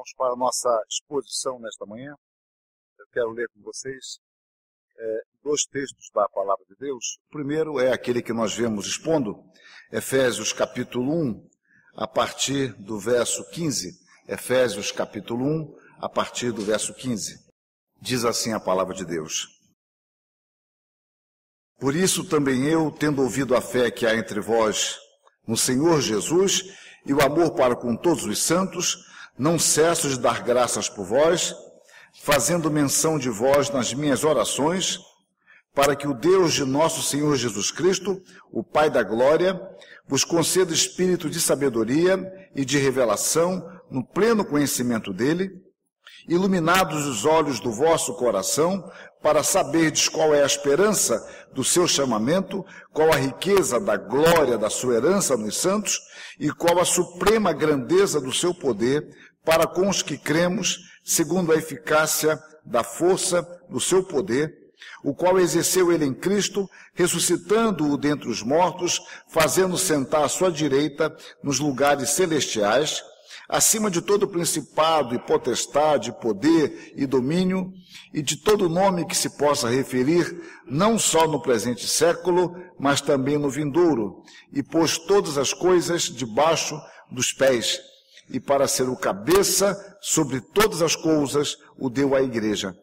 irmãos, para a nossa exposição nesta manhã. Eu quero ler com vocês dois textos da Palavra de Deus. O primeiro é aquele que nós vemos expondo, Efésios capítulo 1, a partir do verso 15. Efésios capítulo 1, a partir do verso 15. Diz assim a Palavra de Deus. Por isso também eu, tendo ouvido a fé que há entre vós no Senhor Jesus e o amor para com todos os santos, não cesso de dar graças por vós, fazendo menção de vós nas minhas orações, para que o Deus de nosso Senhor Jesus Cristo, o Pai da glória, vos conceda espírito de sabedoria e de revelação no pleno conhecimento dele, iluminados os olhos do vosso coração, para saberdes qual é a esperança do seu chamamento, qual a riqueza da glória da sua herança nos santos, e qual a suprema grandeza do seu poder para com os que cremos, segundo a eficácia da força do seu poder, o qual exerceu ele em Cristo, ressuscitando-o dentre os mortos, fazendo sentar à sua direita nos lugares celestiais, acima de todo principado e potestade, poder e domínio, e de todo nome que se possa referir, não só no presente século, mas também no vindouro, e pôs todas as coisas debaixo dos pés, e para ser o cabeça sobre todas as coisas, o deu à igreja,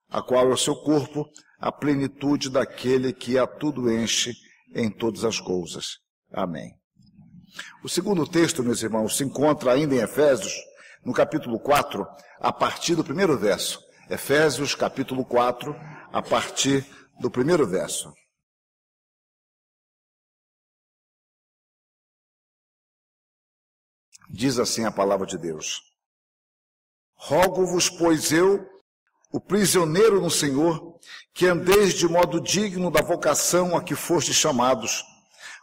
a qual é o seu corpo, a plenitude daquele que a tudo enche em todas as coisas. Amém. O segundo texto, meus irmãos, se encontra ainda em Efésios, no capítulo 4, a partir do primeiro verso. Efésios, capítulo 4, a partir do primeiro verso. Diz assim a palavra de Deus. Rogo-vos, pois eu, o prisioneiro no Senhor, que andeis de modo digno da vocação a que fostes chamados,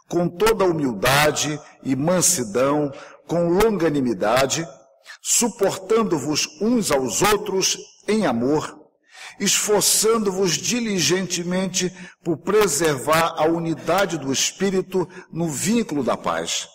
com toda humildade e mansidão, com longanimidade, suportando-vos uns aos outros em amor, esforçando-vos diligentemente por preservar a unidade do Espírito no vínculo da paz.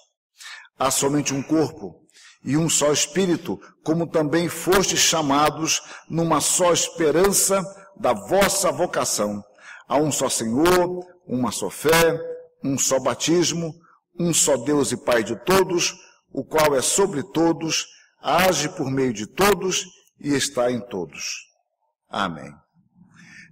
Há somente um corpo e um só Espírito, como também fostes chamados numa só esperança da vossa vocação. Há um só Senhor, uma só fé, um só batismo, um só Deus e Pai de todos, o qual é sobre todos, age por meio de todos e está em todos. Amém.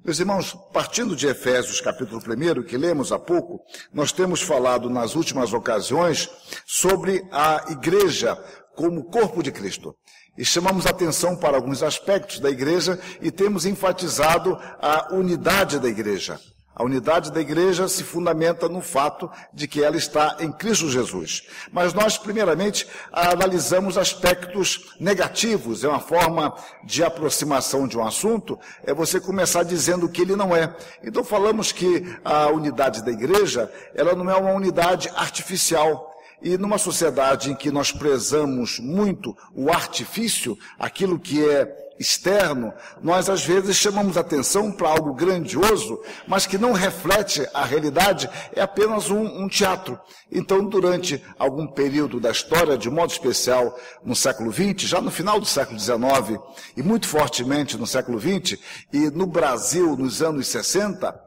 Meus irmãos, partindo de Efésios capítulo 1, que lemos há pouco, nós temos falado nas últimas ocasiões sobre a igreja como corpo de Cristo. E chamamos atenção para alguns aspectos da igreja e temos enfatizado a unidade da igreja. A unidade da igreja se fundamenta no fato de que ela está em Cristo Jesus. Mas nós, primeiramente, analisamos aspectos negativos. É uma forma de aproximação de um assunto, é você começar dizendo o que ele não é. Então falamos que a unidade da igreja, ela não é uma unidade artificial. E numa sociedade em que nós prezamos muito o artifício, aquilo que é externo, nós às vezes chamamos atenção para algo grandioso, mas que não reflete a realidade, é apenas um teatro. Então, durante algum período da história, de modo especial no século XX, já no final do século XIX, e muito fortemente no século XX, e no Brasil nos anos 60,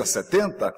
70,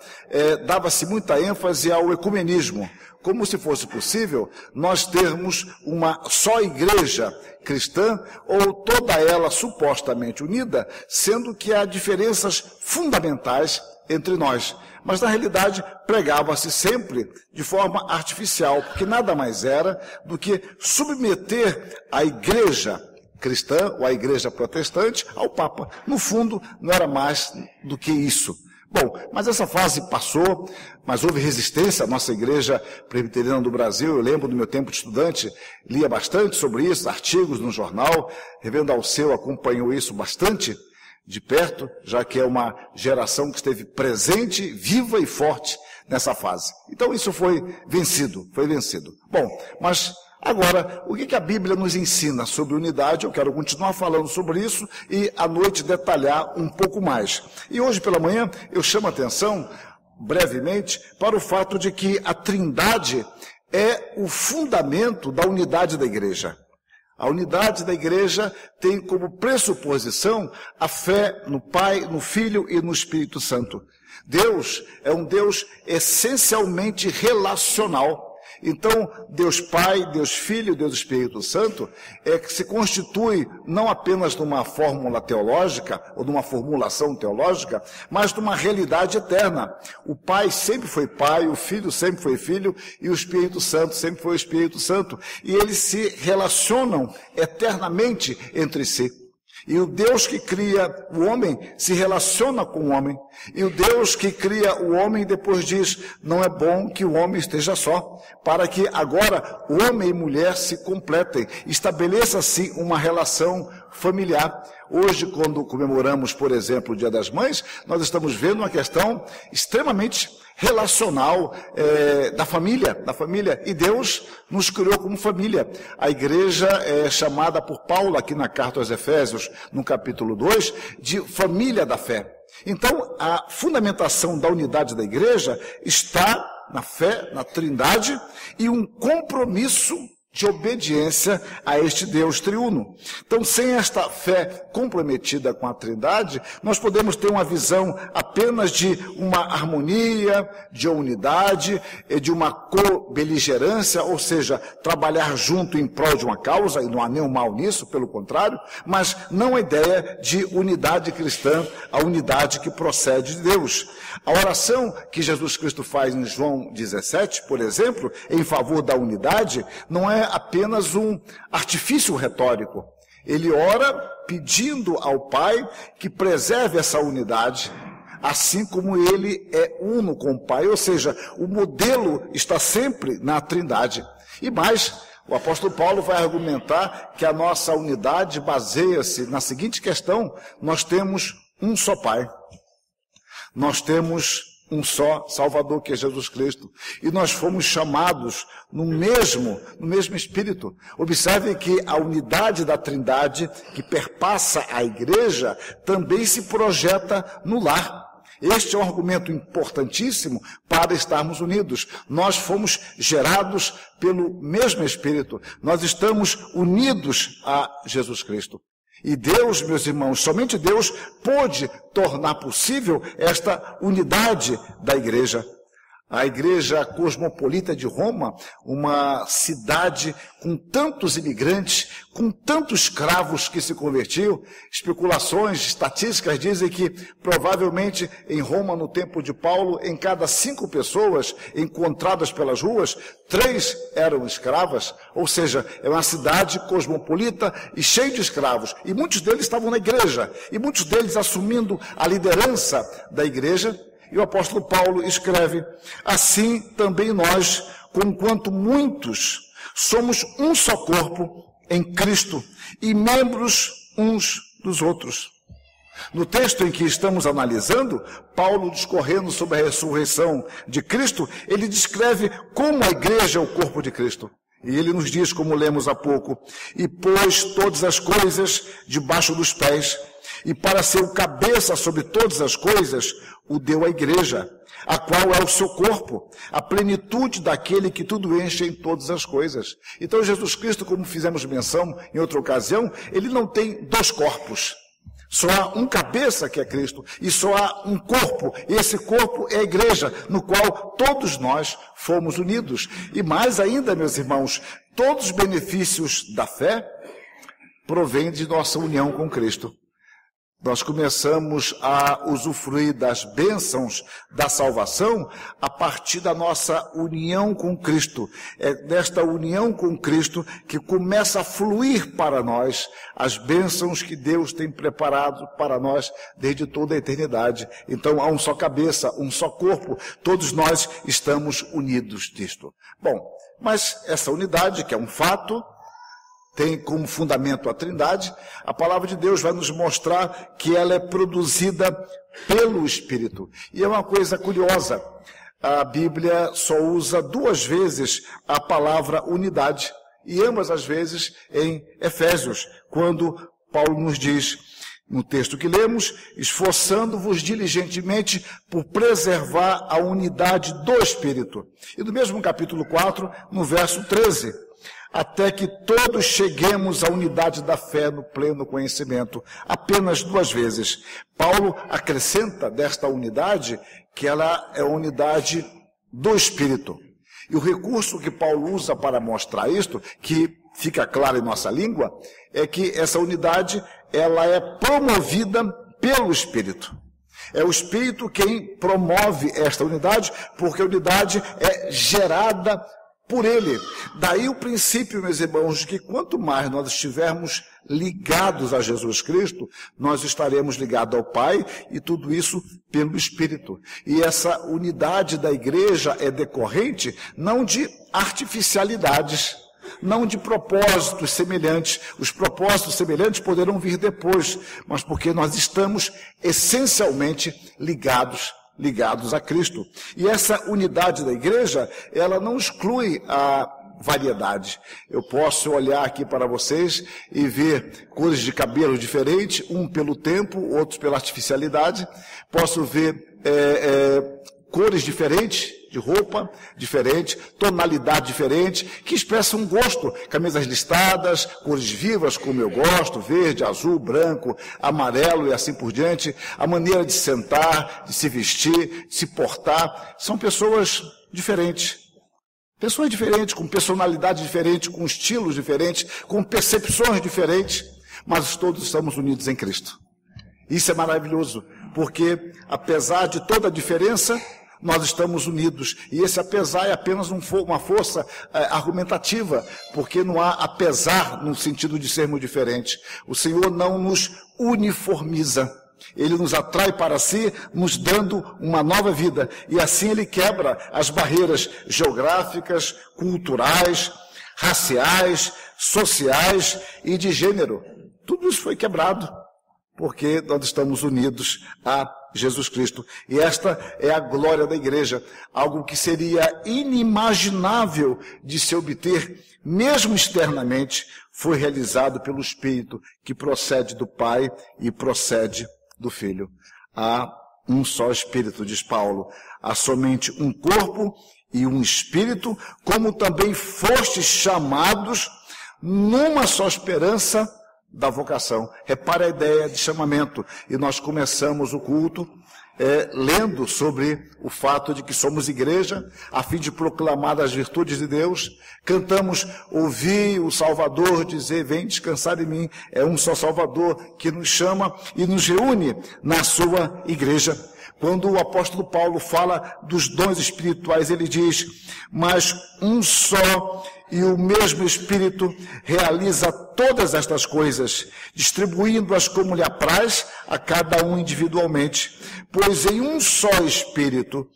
dava-se muita ênfase ao ecumenismo, como se fosse possível nós termos uma só igreja cristã, ou toda ela supostamente unida, sendo que há diferenças fundamentais entre nós. Mas, na realidade, pregava-se sempre de forma artificial, porque nada mais era do que submeter a igreja cristã, ou a igreja protestante, ao Papa. No fundo, não era mais do que isso. Bom, mas essa fase passou, mas houve resistência. A nossa igreja presbiteriana do Brasil, eu lembro do meu tempo de estudante, lia bastante sobre isso, artigos no jornal. Reverendo Alceu acompanhou isso bastante de perto, já que é uma geração que esteve presente, viva e forte nessa fase. Então isso foi vencido. Bom, mas agora, o que a Bíblia nos ensina sobre unidade? Eu quero continuar falando sobre isso e à noite detalhar um pouco mais. E hoje pela manhã eu chamo a atenção, brevemente, para o fato de que a Trindade é o fundamento da unidade da igreja. A unidade da igreja tem como pressuposição a fé no Pai, no Filho e no Espírito Santo. Deus é um Deus essencialmente relacional. Então, Deus Pai, Deus Filho, Deus Espírito Santo é que se constitui não apenas numa fórmula teológica ou numa formulação teológica, mas numa realidade eterna. O Pai sempre foi Pai, o Filho sempre foi Filho e o Espírito Santo sempre foi o Espírito Santo. E eles se relacionam eternamente entre si. E o Deus que cria o homem se relaciona com o homem. E o Deus que cria o homem depois diz, não é bom que o homem esteja só, para que agora o homem e mulher se completem. Estabeleça assim uma relação familiar. Hoje, quando comemoramos, por exemplo, o Dia das Mães, nós estamos vendo uma questão extremamente relacional da família, e Deus nos criou como família. A igreja é chamada por Paulo, aqui na carta aos Efésios, no capítulo 2, de família da fé. Então, a fundamentação da unidade da igreja está na fé, na Trindade, e um compromisso de obediência a este Deus triuno. Então, sem esta fé comprometida com a Trindade, nós podemos ter uma visão apenas de uma harmonia, de unidade, de uma co-beligerância, ou seja, trabalhar junto em prol de uma causa, e não há nenhum mal nisso, pelo contrário, mas não a ideia de unidade cristã, a unidade que procede de Deus. A oração que Jesus Cristo faz em João 17, por exemplo, em favor da unidade, não é apenas um artifício retórico. Ele ora pedindo ao Pai que preserve essa unidade, assim como ele é uno com o Pai, ou seja, o modelo está sempre na Trindade. E mais, o apóstolo Paulo vai argumentar que a nossa unidade baseia-se na seguinte questão: nós temos um só Pai. Nós temos um só Salvador, que é Jesus Cristo. E nós fomos chamados no mesmo Espírito. Observem que a unidade da Trindade, que perpassa a igreja, também se projeta no lar. Este é um argumento importantíssimo para estarmos unidos. Nós fomos gerados pelo mesmo Espírito. Nós estamos unidos a Jesus Cristo. E Deus, meus irmãos, somente Deus pôde tornar possível esta unidade da igreja. A igreja cosmopolita de Roma, uma cidade com tantos imigrantes, com tantos escravos que se convertiam, especulações estatísticas dizem que provavelmente em Roma, no tempo de Paulo, em cada 5 pessoas encontradas pelas ruas, 3 eram escravas, ou seja, é uma cidade cosmopolita e cheia de escravos. E muitos deles estavam na igreja, e muitos deles assumindo a liderança da igreja. E o apóstolo Paulo escreve, assim também nós, conquanto muitos, somos um só corpo em Cristo e membros uns dos outros. No texto em que estamos analisando, Paulo discorrendo sobre a ressurreição de Cristo, ele descreve como a igreja é o corpo de Cristo. E ele nos diz, como lemos há pouco, e pôs todas as coisas debaixo dos pés, e para ser o cabeça sobre todas as coisas, o deu à igreja, a qual é o seu corpo, a plenitude daquele que tudo enche em todas as coisas. Então Jesus Cristo, como fizemos menção em outra ocasião, ele não tem 2 corpos. Só há um cabeça, que é Cristo, e só há um corpo, e esse corpo é a igreja, no qual todos nós fomos unidos. E mais ainda, meus irmãos, todos os benefícios da fé provêm de nossa união com Cristo. Nós começamos a usufruir das bênçãos da salvação a partir da nossa união com Cristo. É desta união com Cristo que começa a fluir para nós as bênçãos que Deus tem preparado para nós desde toda a eternidade. Então há um só cabeça, um só corpo, todos nós estamos unidos disto. Bom, mas essa unidade, que é um fato, tem como fundamento a Trindade. A palavra de Deus vai nos mostrar que ela é produzida pelo Espírito. E é uma coisa curiosa, a Bíblia só usa 2 vezes a palavra unidade, e ambas as vezes em Efésios, quando Paulo nos diz, no texto que lemos, esforçando-vos diligentemente por preservar a unidade do Espírito. E no mesmo capítulo 4, no verso 13, até que todos cheguemos à unidade da fé no pleno conhecimento. Apenas 2 vezes. Paulo acrescenta desta unidade que ela é a unidade do Espírito. E o recurso que Paulo usa para mostrar isto, que fica claro em nossa língua, é que essa unidade ela é promovida pelo Espírito. É o Espírito quem promove esta unidade, porque a unidade é gerada por Ele. Daí o princípio, meus irmãos, de que quanto mais nós estivermos ligados a Jesus Cristo, nós estaremos ligados ao Pai, e tudo isso pelo Espírito. E essa unidade da igreja é decorrente não de artificialidades, não de propósitos semelhantes. Os propósitos semelhantes poderão vir depois, mas porque nós estamos essencialmente ligados a Cristo. E essa unidade da igreja, ela não exclui a variedade. Eu posso olhar aqui para vocês e ver cores de cabelo diferentes, um pelo tempo, outros pela artificialidade. Posso ver cores diferentes de roupa, diferente, tonalidade diferente, que expressam um gosto. Camisas listradas, cores vivas, como eu gosto, verde, azul, branco, amarelo e assim por diante. A maneira de sentar, de se vestir, de se portar. São pessoas diferentes. Pessoas diferentes, com personalidade diferente, com estilos diferentes, com percepções diferentes, mas todos estamos unidos em Cristo. Isso é maravilhoso, porque apesar de toda a diferença, nós estamos unidos. E esse apesar é apenas uma força argumentativa, porque não há apesar no sentido de sermos diferentes. O Senhor não nos uniformiza. Ele nos atrai para si, nos dando uma nova vida. E assim Ele quebra as barreiras geográficas, culturais, raciais, sociais e de gênero. Tudo isso foi quebrado, porque nós estamos unidos a Jesus Cristo. E esta é a glória da igreja, algo que seria inimaginável de se obter, mesmo externamente, foi realizado pelo Espírito, que procede do Pai e procede do Filho. Há um só Espírito, diz Paulo, há somente um corpo e um Espírito, como também fostes chamados numa só esperança da vocação. Repare a ideia de chamamento. E nós começamos o culto lendo sobre o fato de que somos igreja, a fim de proclamar as virtudes de Deus. Cantamos, ouvi o Salvador dizer, vem descansar em mim. É um só Salvador que nos chama e nos reúne na sua igreja. Quando o apóstolo Paulo fala dos dons espirituais, ele diz, mas um só e o mesmo Espírito realiza todas estas coisas, distribuindo-as como lhe apraz a cada um individualmente. Pois em um só Espírito,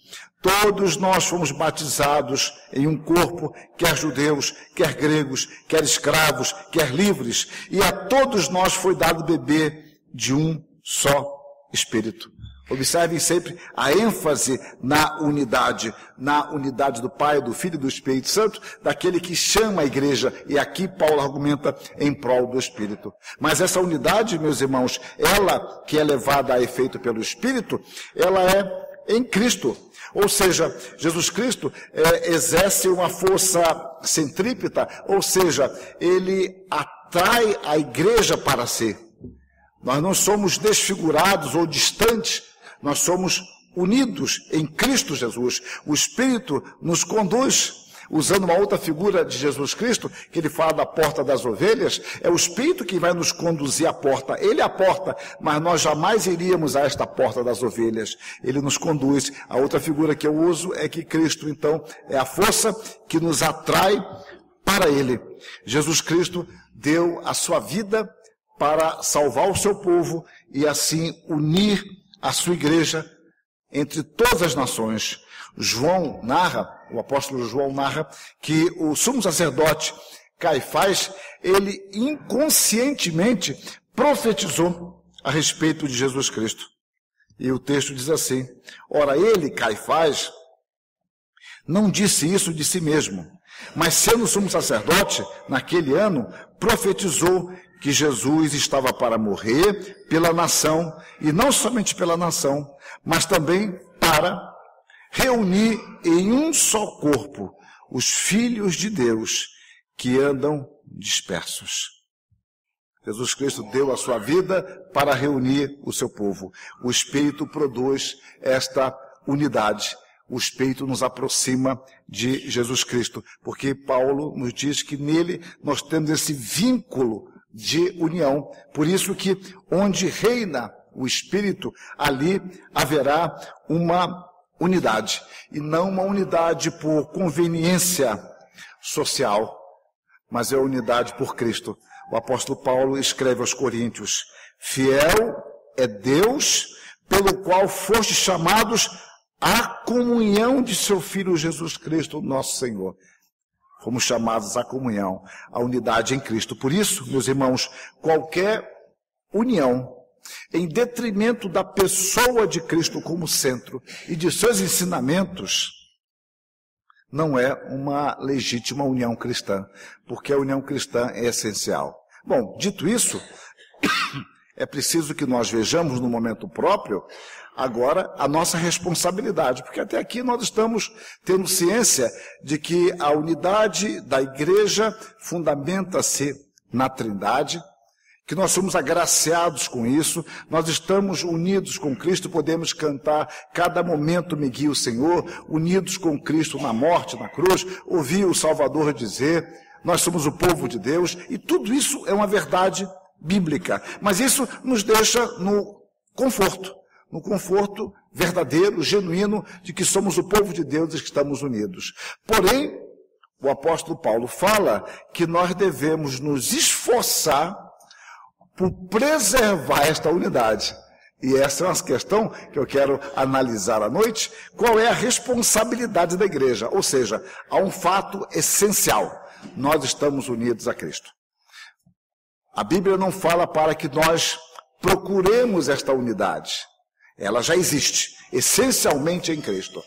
todos nós fomos batizados em um corpo, quer judeus, quer gregos, quer escravos, quer livres, e a todos nós foi dado beber de um só Espírito. Observem sempre a ênfase na unidade do Pai, do Filho e do Espírito Santo, daquele que chama a igreja, e aqui Paulo argumenta em prol do Espírito. Mas essa unidade, meus irmãos, ela que é levada a efeito pelo Espírito, ela é em Cristo. Ou seja, Jesus Cristo exerce uma força centrípeta, ou seja, ele atrai a igreja para si. Nós não somos desfigurados ou distantes, nós somos unidos em Cristo Jesus. O Espírito nos conduz, usando uma outra figura de Jesus Cristo, que ele fala da porta das ovelhas, é o Espírito que vai nos conduzir à porta. Ele é a porta, mas nós jamais iríamos a esta porta das ovelhas. Ele nos conduz. A outra figura que eu uso é que Cristo, então, é a força que nos atrai para Ele. Jesus Cristo deu a sua vida para salvar o seu povo e assim unir a sua igreja entre todas as nações. João narra, o apóstolo João narra, que o sumo sacerdote Caifás, ele inconscientemente profetizou a respeito de Jesus Cristo. E o texto diz assim, ora ele, Caifás, não disse isso de si mesmo, mas sendo sumo sacerdote, naquele ano, profetizou que Jesus estava para morrer pela nação, e não somente pela nação, mas também para reunir em um só corpo os filhos de Deus que andam dispersos. Jesus Cristo deu a sua vida para reunir o seu povo. O Espírito produz esta unidade. O Espírito nos aproxima de Jesus Cristo, porque Paulo nos diz que nele nós temos esse vínculo de união. Por isso que onde reina o Espírito, ali haverá uma unidade, e não uma unidade por conveniência social, mas é a unidade por Cristo. O apóstolo Paulo escreve aos Coríntios: fiel é Deus, pelo qual fostes chamados à comunhão de seu Filho Jesus Cristo, nosso Senhor. Fomos chamados à comunhão, à unidade em Cristo. Por isso, meus irmãos, qualquer união em detrimento da pessoa de Cristo como centro e de seus ensinamentos, não é uma legítima união cristã, porque a união cristã é essencial. Bom, dito isso, é preciso que nós vejamos no momento próprio, agora, a nossa responsabilidade, porque até aqui nós estamos tendo ciência de que a unidade da igreja fundamenta-se na Trindade, que nós somos agraciados com isso, nós estamos unidos com Cristo, podemos cantar cada momento me guia o Senhor, unidos com Cristo na morte, na cruz, ouvir o Salvador dizer, nós somos o povo de Deus, e tudo isso é uma verdade bíblica, mas isso nos deixa no conforto verdadeiro, genuíno, de que somos o povo de Deus e que estamos unidos. Porém, o apóstolo Paulo fala que nós devemos nos esforçar por preservar esta unidade. E essa é uma questão que eu quero analisar à noite. Qual é a responsabilidade da igreja? Ou seja, há um fato essencial. Nós estamos unidos a Cristo. A Bíblia não fala para que nós procuremos esta unidade. Ela já existe, essencialmente em Cristo.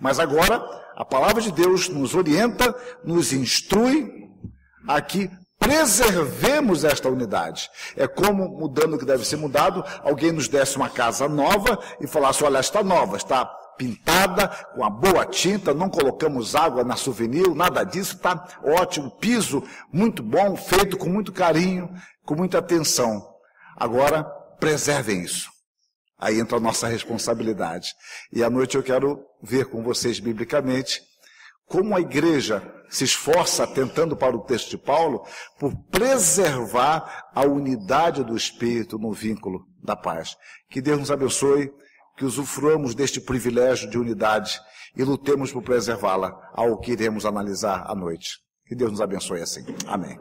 Mas agora, a palavra de Deus nos orienta, nos instrui a que preservemos esta unidade. É como, mudando o que deve ser mudado, alguém nos desse uma casa nova e falasse, olha, está nova, está pintada com uma boa tinta, não colocamos água na souvenir, nada disso, está ótimo, piso muito bom, feito com muito carinho, com muita atenção. Agora, preservem isso. Aí entra a nossa responsabilidade. E à noite eu quero ver com vocês biblicamente como a igreja se esforça, tentando para o texto de Paulo, por preservar a unidade do Espírito no vínculo da paz. Que Deus nos abençoe, que usufruamos deste privilégio de unidade e lutemos por preservá-la, ao que iremos analisar à noite. Que Deus nos abençoe assim. Amém.